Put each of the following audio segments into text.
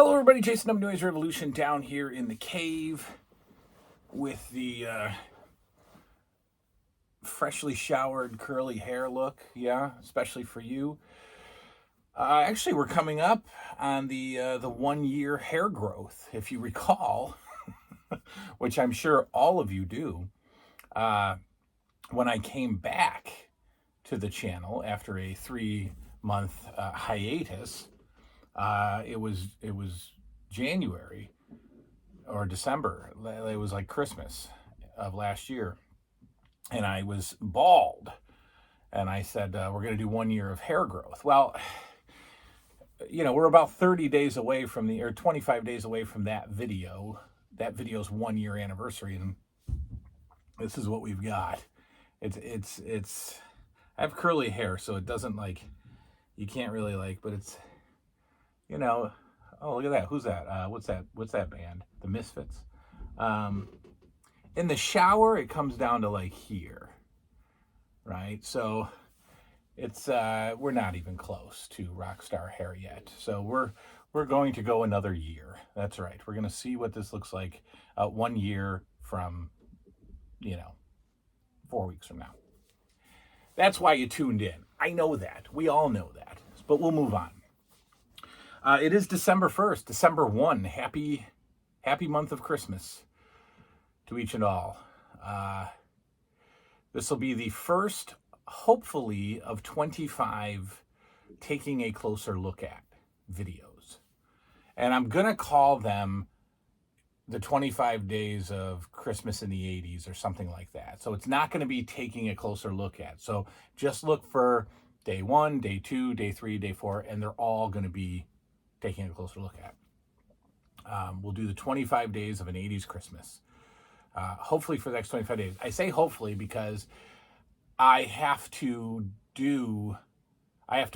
Hello, everybody. Jason W. Noise Revolution down here in the cave with the freshly showered curly hair look. Yeah, especially for you. Actually, we're coming up on the 1 year hair growth, if you recall, which I'm sure all of you do. When I came back to the channel after a 3-month hiatus. It was January or December. It was like Christmas of last year, and I was bald. And I said we're going to do 1 year of hair growth. Well, we're about 30 days away from or 25 days away from that video. That video's 1 year anniversary, and this is what we've got. It's. I have curly hair, so it doesn't you can't really but it's. Oh, look at that. Who's that? What's that band? The Misfits. In the shower, it comes down to here, right? So it's, we're not even close to rock star hair yet. So we're going to go another year. That's right. We're going to see what this looks like 1 year from, 4 weeks from now. That's why you tuned in. I know that. We all know that. But we'll move on. It is December 1st, December 1. Happy month of Christmas to each and all. This will be the first, hopefully, of 25 taking a closer look at videos. And I'm going to call them the 25 days of Christmas in the 80s or something like that. So it's not going to be taking a closer look at. So just look for day 1, day 2, day 3, day 4, and they're all going to be taking a closer look at. We'll do the 25 days of an 80s Christmas. Hopefully for the next 25 days. I say hopefully because I have to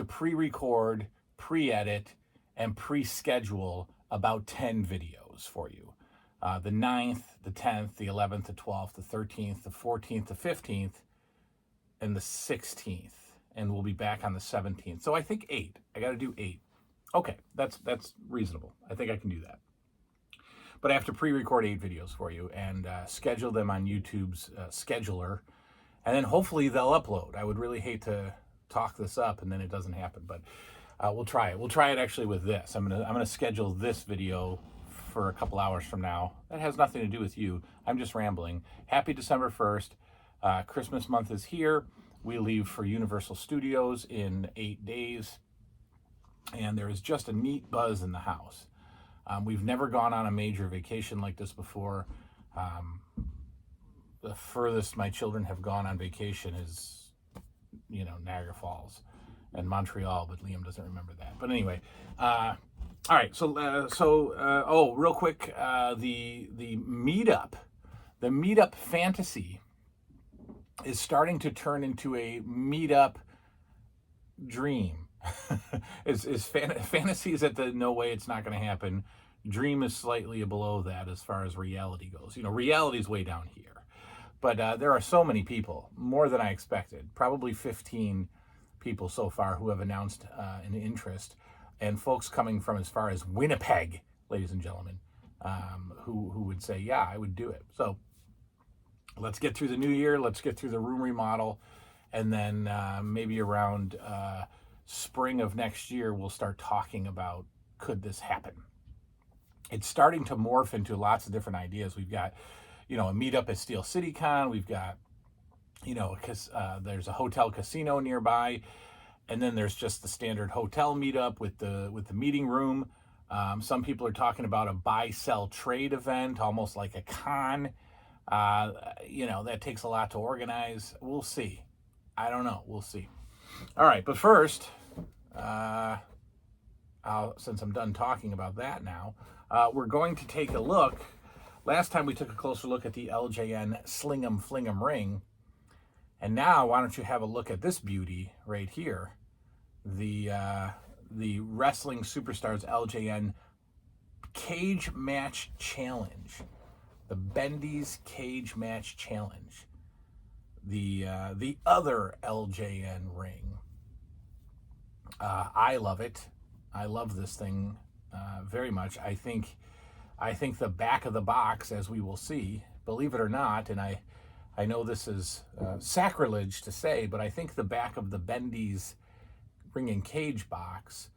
pre-record, pre-edit, and pre-schedule about 10 videos for you. The 9th, the 10th, the 11th, the 12th, the 13th, the 14th, the 15th, and the 16th. And we'll be back on the 17th. So I think 8. I got to do 8. Okay, that's reasonable. I think I can do that. But I have to pre-record 8 videos for you and schedule them on YouTube's scheduler, and then hopefully they'll upload. I would really hate to talk this up and then it doesn't happen, but we'll try it. We'll try it actually with this. I'm gonna schedule this video for a couple hours from now. That has nothing to do with you. I'm just rambling. Happy December 1st. Christmas month is here. We leave for Universal Studios in 8 days. And there is just a neat buzz in the house. We've never gone on a major vacation like this before. The furthest my children have gone on vacation is, Niagara Falls and Montreal, but Liam doesn't remember that. But anyway, all right. So real quick, the meetup fantasy is starting to turn into a meetup dream. Fantasy is at the no way it's not going to happen. Dream is slightly below that as far as reality goes. Reality is way down here. But there are so many people, more than I expected. Probably 15 people so far who have announced an interest, and folks coming from as far as Winnipeg, ladies and gentlemen, who would say, yeah, I would do it. So let's get through the new year. Let's get through the room remodel. And then maybe around spring of next year, we'll start talking about, could this happen? It's starting to morph into lots of different ideas. We've got, a meetup at Steel City Con. We've got, because there's a hotel casino nearby. And then there's just the standard hotel meetup with the meeting room. Some people are talking about a buy, sell, trade event, almost like a con. That takes a lot to organize. We'll see. I don't know. We'll see. All right, but first, since I'm done talking about that now, we're going to take a look. Last time we took a closer look at the LJN Sling 'em Fling 'em ring. And now why don't you have a look at this beauty right here, the Wrestling Superstars LJN Cage Match Challenge, the Bendy's Cage Match Challenge. The other LJN ring. I love it. I love this thing. very much. I think the back of the box, as we will see, believe it or not, and I know this is sacrilege to say, but I think the back of the Bendy's ring and cage box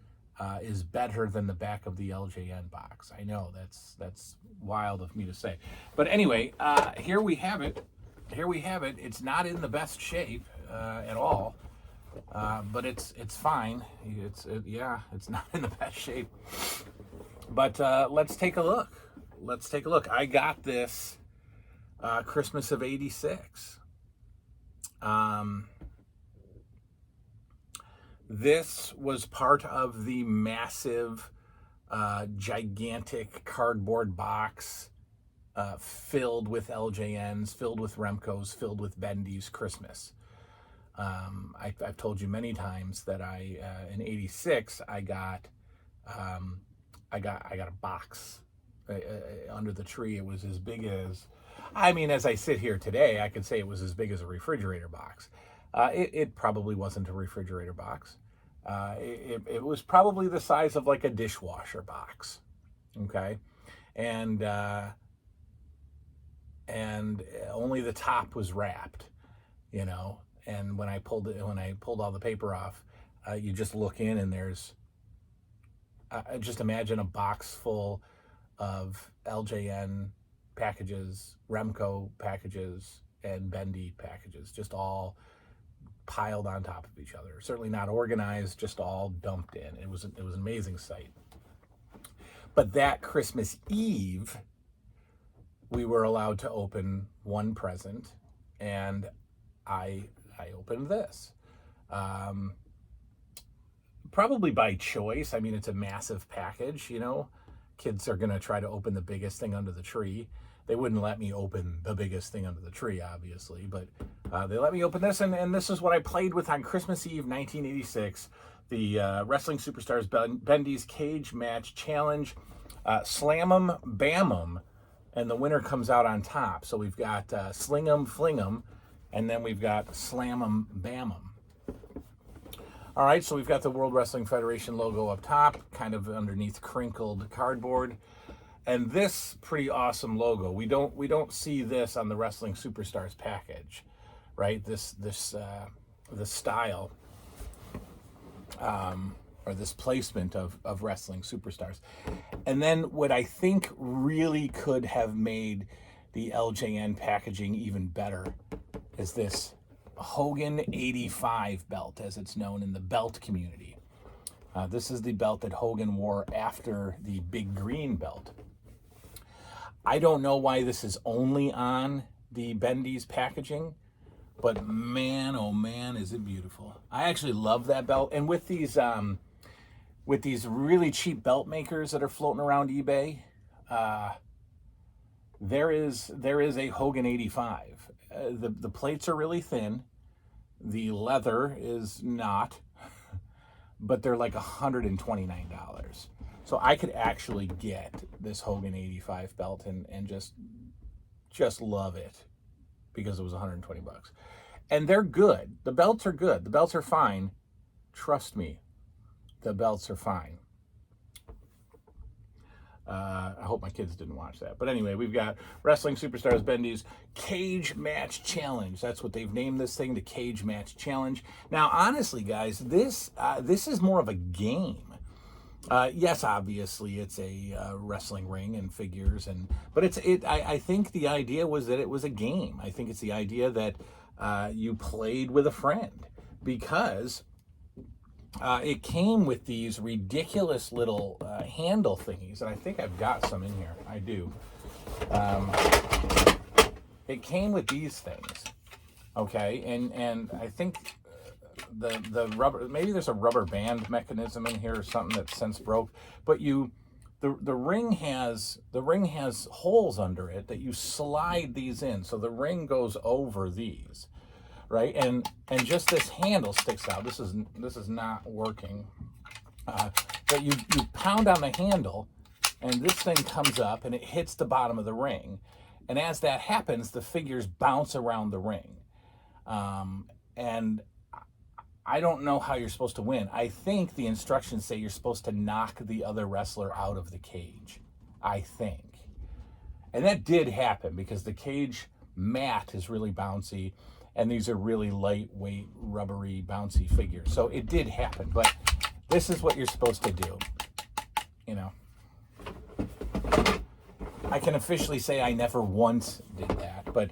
is better than the back of the LJN box. I know that's wild of me to say, but anyway, here we have it. Here we have it. It's not in the best shape at all, but it's fine. It's not in the best shape. But let's take a look. Let's take a look. I got this Christmas of '86. This was part of the massive, gigantic cardboard box filled with LJNs, filled with Remcos, filled with Bendy's Christmas. I've told you many times that in '86 I got a box under the tree. It was as big as, as I sit here today, I could say it was as big as a refrigerator box. It probably wasn't a refrigerator box. It was probably the size of like a dishwasher box. Okay. And only the top was wrapped, and when I pulled all the paper off, you just look in and there's, just imagine a box full of LJN packages, Remco packages, and Bendy packages, just all piled on top of each other. Certainly not organized, just all dumped in. It was an amazing sight. But that Christmas Eve, we were allowed to open one present, and I opened this. Probably by choice. It's a massive package, Kids are going to try to open the biggest thing under the tree. They wouldn't let me open the biggest thing under the tree, obviously, but they let me open this, and this is what I played with on Christmas Eve 1986, the Wrestling Superstars Bendy's Cage Match Challenge, Slam 'em, Bam 'em, and the winner comes out on top. So we've got Sling 'em, Fling 'em, and then we've got Slam 'em, Bam 'em. All right, so we've got the World Wrestling Federation logo up top, kind of underneath crinkled cardboard. And this pretty awesome logo. We don't see this on the Wrestling Superstars package, right? The style or this placement of Wrestling Superstars. And then what I think really could have made the LJN packaging even better is this Hogan 85 belt, as it's known in the belt community. This is the belt that Hogan wore after the big green belt. I don't know why this is only on the Bendy's packaging, but man, oh man, is it beautiful. I actually love that belt. And with these really cheap belt makers that are floating around eBay, there is a Hogan 85. The plates are really thin. The leather is not, but they're like $129. So I could actually get this Hogan 85 belt and just love it because it was 120 bucks. And they're good. The belts are good. The belts are fine. Trust me, the belts are fine. I hope my kids didn't watch that. But anyway, we've got Wrestling Superstars Bendy's Cage Match Challenge. That's what they've named this thing, the Cage Match Challenge. Now, honestly, guys, this is more of a game. Yes, obviously, it's a wrestling ring and figures, but I think the idea was that it was a game. I think it's the idea that you played with a friend, because it came with these ridiculous little handle thingies, and I think I've got some in here. I do. It came with these things, okay, and I think the rubber, maybe there's a rubber band mechanism in here or something that's since broke, but the ring has holes under it that you slide these in, so the ring goes over these. Right, and just this handle sticks out. This is not working. But you pound on the handle, and this thing comes up and it hits the bottom of the ring. And as that happens, the figures bounce around the ring. And I don't know how you're supposed to win. I think the instructions say you're supposed to knock the other wrestler out of the cage. I think. And that did happen because the cage mat is really bouncy and these are really lightweight, rubbery, bouncy figures. So it did happen, but this is what you're supposed to do. You know, I can officially say I never once did that, but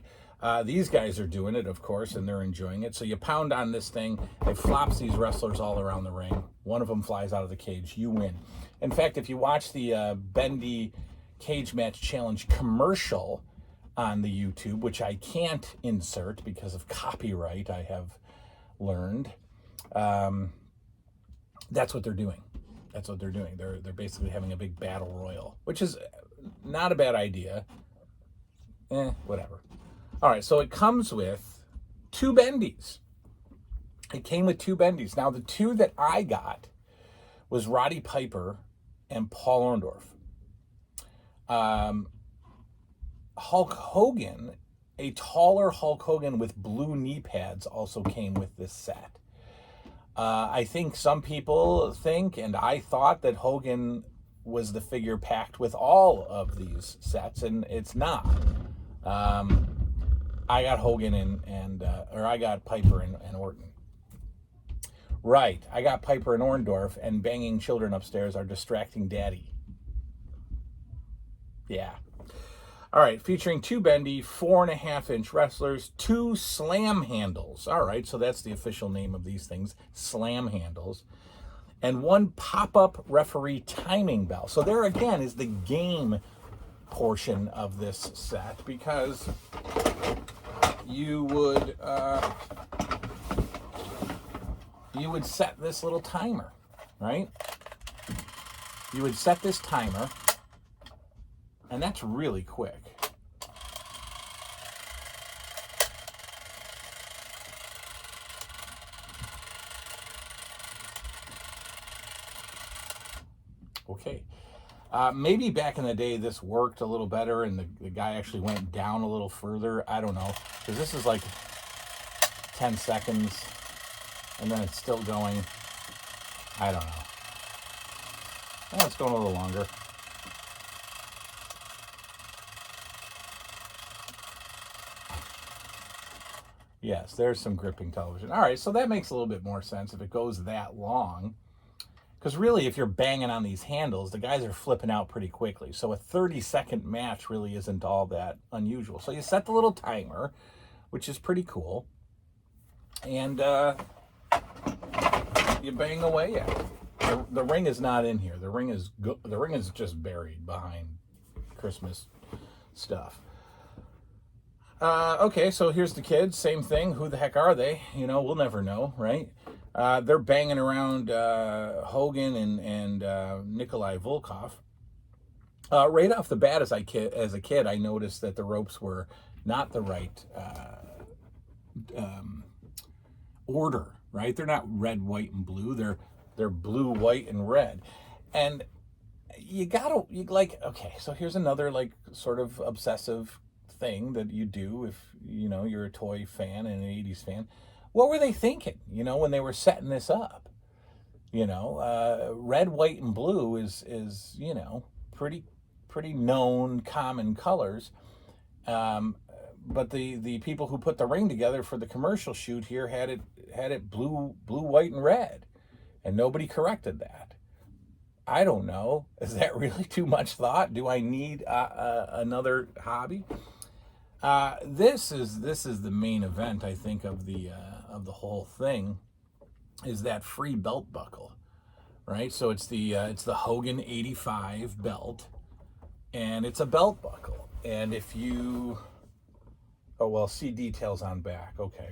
these guys are doing it, of course, and they're enjoying it. So you pound on this thing. It flops these wrestlers all around the ring. One of them flies out of the cage. You win. In fact, if you watch the Bendy Cage Match Challenge commercial on the YouTube, which I can't insert because of copyright, I have learned, that's what they're doing. That's what they're doing. They're basically having a big battle royal, which is not a bad idea. Whatever. All right, so it comes with 2 Bendies. It came with 2 Bendies. Now, the 2 that I got was Roddy Piper and Paul Orndorff. Hulk Hogan, a taller Hulk Hogan with blue knee pads, also came with this set. I think some people think, and I thought, that Hogan was the figure packed with all of these sets, and it's not. I got Hogan or I got Piper and Orton. Right, I got Piper and Orndorff, and banging children upstairs are distracting daddy. Yeah. All right, featuring 2 Bendy, 4.5-inch wrestlers, 2 slam handles. All right, so that's the official name of these things, slam handles. And 1 pop-up referee timing bell. So there again is the game portion of this set, because you would set this little timer, right? You would set this timer, and that's really quick. Okay. Maybe back in the day this worked a little better and the guy actually went down a little further. I don't know. Because this is like 10 seconds and then it's still going. I don't know. Oh, it's going a little longer. Yes, there's some gripping television. All right, so that makes a little bit more sense if it goes that long. Because really, if you're banging on these handles, the guys are flipping out pretty quickly. So a 30-second match really isn't all that unusual. So you set the little timer, which is pretty cool. And you bang away at it. The ring is not in here. The ring is just buried behind Christmas stuff. Okay, so here's the kids. Same thing. Who the heck are they? You know, we'll never know, right? They're banging around Hogan and Nikolai Volkov. Right off the bat, as a kid, I noticed that the ropes were not the right order, right? They're not red, white, and blue. They're blue, white, and red. And okay, so here's another sort of obsessive thing that you do if you're a toy fan and an 80's fan. What were they thinking, when they were setting this up? Red, white, and blue is pretty known common colors. But the people who put the ring together for the commercial shoot here had it blue, white, and red, and nobody corrected that. I don't know. Is that really too much thought? Do I need another hobby? This is the main event, I think, of the whole thing, is that free belt buckle, right? So it's the Hogan 85 belt, and it's a belt buckle. And if you, see details on back. Okay.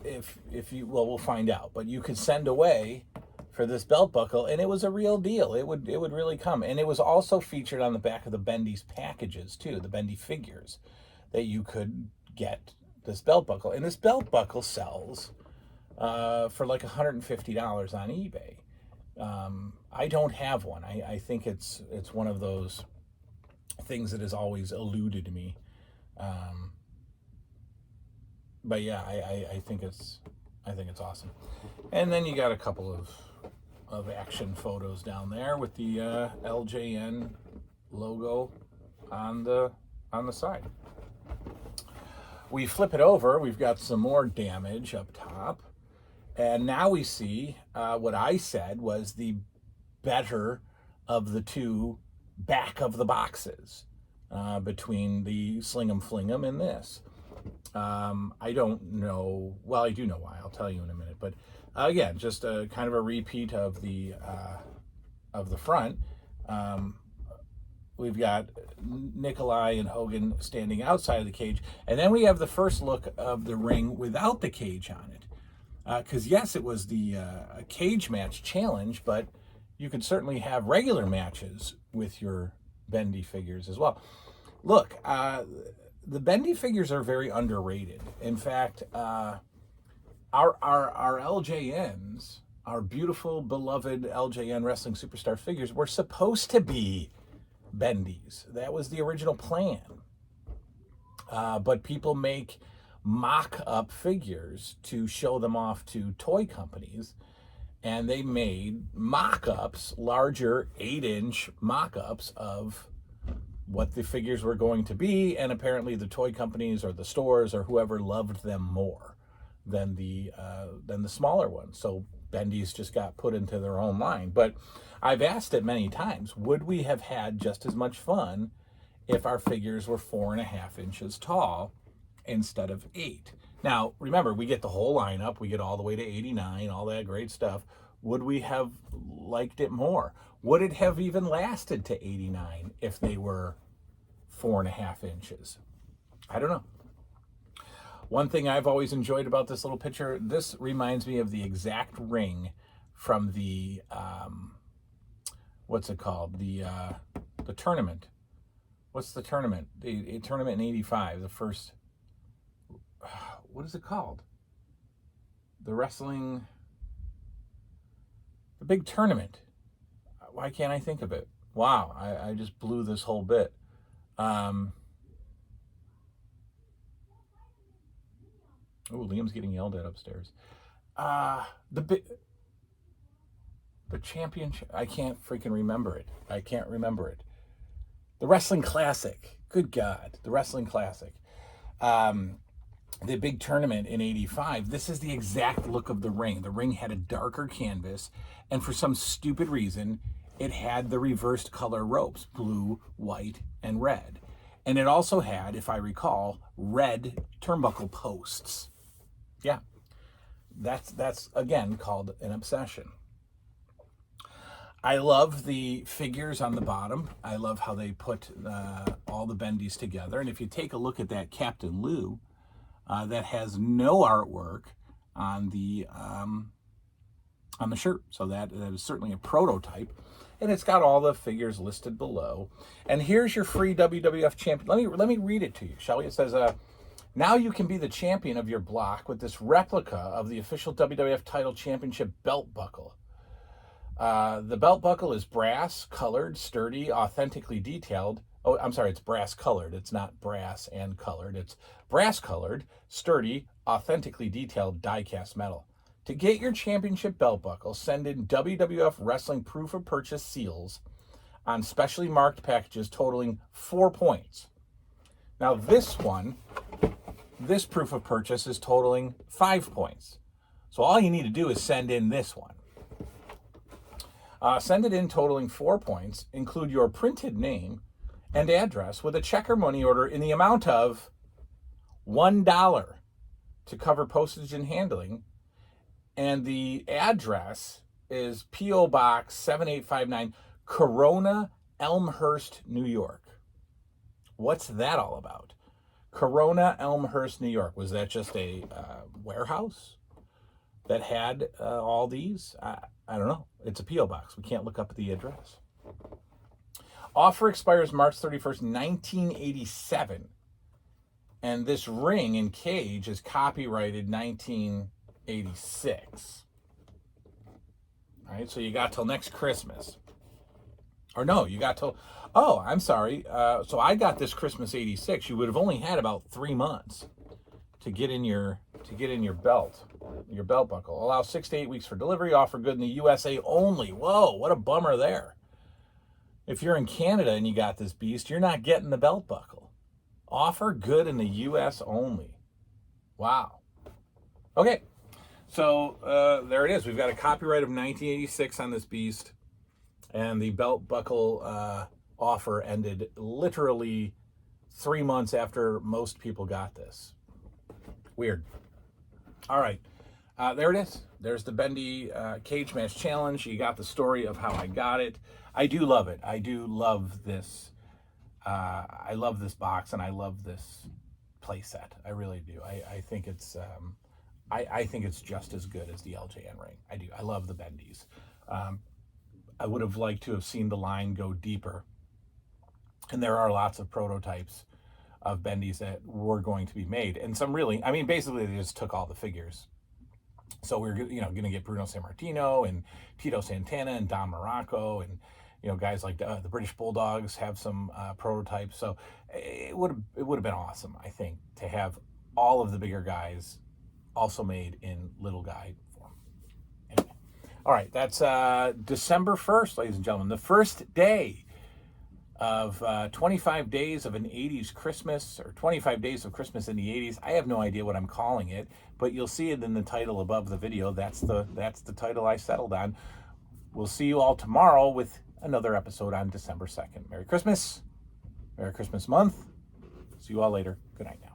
If you, we'll find out. But you could send away for this belt buckle, and it was a real deal. It would really come. And it was also featured on the back of the Bendy's packages too, the Bendy figures, that you could get this belt buckle. And this belt buckle sells for like $150 on eBay. I don't have one. I think it's one of those things that has always eluded me. but yeah, I think it's awesome. And then you got a couple of action photos down there with the LJN logo on the side. We flip it over, we've got some more damage up top, and now we see what I said was the better of the two back of the boxes between the Sling 'em Fling 'em and this. I don't know, well, I do know why, I'll tell you in a minute, but again, just a kind of a repeat of the front. We've got Nikolai and Hogan standing outside of the cage, and then we have the first look of the ring without the cage on it. Because yes, it was the cage match challenge, but you could certainly have regular matches with your Bendy figures as well. Look, the Bendy figures are very underrated. In fact, our LJNs, our beautiful, beloved LJN Wrestling Superstar figures, were supposed to be Bendies. That was the original plan. But people make mock-up figures to show them off to toy companies, and they made mock-ups, larger 8-inch mock-ups of what the figures were going to be, and apparently the toy companies or the stores or whoever loved them more than the smaller ones. So Bendy's just got put into their own line. But I've asked it many times, would we have had just as much fun if our figures were 4.5 inches tall instead of 8? Now, remember, we get the whole lineup. We get all the way to 89, all that great stuff. Would we have liked it more? Would it have even lasted to 89 if they were 4.5 inches? I don't know. One thing I've always enjoyed about this little picture, this reminds me of the exact ring from the, what's it called? The tournament. What's the tournament? The tournament in 85, the first, what is it called? The wrestling, the big tournament. Why can't I think of it? Wow, I just blew this whole bit. Oh, Liam's getting yelled at upstairs. The championship, I can't freaking remember it. I can't remember it. The Wrestling Classic. Good God, the Wrestling Classic. The big tournament in 85, this is the exact look of the ring. The ring had a darker canvas, and for some stupid reason, it had the reversed color ropes, blue, white, and red. And it also had, if I recall, red turnbuckle posts. Yeah, that's again called an obsession. I love the figures on the bottom. I love how they put all the Bendies together. And if you take a look at that Captain Lou, that has no artwork on the shirt, so that is certainly a prototype. And it's got all the figures listed below. And here's your free WWF champion. Let me read it to you, shall we? It says, now you can be the champion of your block with this replica of the official WWF title championship belt buckle. The belt buckle is brass, colored, sturdy, authentically detailed. Oh, I'm sorry, it's brass colored. It's not brass and colored. It's brass colored, sturdy, authentically detailed die-cast metal. To get your championship belt buckle, send in WWF Wrestling proof of purchase seals on specially marked packages totaling 4 points. Now this proof of purchase is totaling 5 points. So all you need to do is send in this one. Send it in totaling 4 points, include your printed name and address with a check or money order in the amount of $1 to cover postage and handling. And the address is P.O. Box 7859, Corona, Elmhurst, New York. What's that all about? Corona, Elmhurst, New York. Was that just a warehouse that had all these? I don't know. It's a P.O. Box. We can't look up the address. Offer expires March 31st, 1987. And this ring and cage is copyrighted 1986. All right, so you got till next Christmas. Or no, you got till, oh, I'm sorry. So I got this Christmas 86. You would have only had about 3 months to get in your belt buckle. Allow 6 to 8 weeks for delivery. Offer good in the USA only. Whoa, what a bummer there. If you're in Canada and you got this beast, you're not getting the belt buckle. Offer good in the US only. Wow. Okay, so there it is. We've got a copyright of 1986 on this beast, and the belt buckle offer ended literally 3 months after most people got this. Weird. All right, there it is. There's the Bendy Cage Match Challenge. You got the story of how I got it. I do love it. I do love this. I love this box, and I love this play set. I really do. I think it's I think it's just as good as the LJN ring. I do. I love the Bendies. I would have liked to have seen the line go deeper, and there are lots of prototypes of Bendies that were going to be made, and some really, I mean, basically they just took all the figures. So we're going to get Bruno Sammartino and Tito Santana and Don Morocco, and guys like the British Bulldogs have some prototypes. So it would have been awesome, I think, to have all of the bigger guys also made in little guy form. Anyway. All right, that's December 1st, ladies and gentlemen, the first day of 25 days of an 80s Christmas, or 25 days of Christmas in the 80s. I have no idea what I'm calling it, but you'll see it in the title above the video. That's the title I settled on. We'll see you all tomorrow with another episode on December 2nd. Merry Christmas. Merry Christmas month. See you all later. Good night now.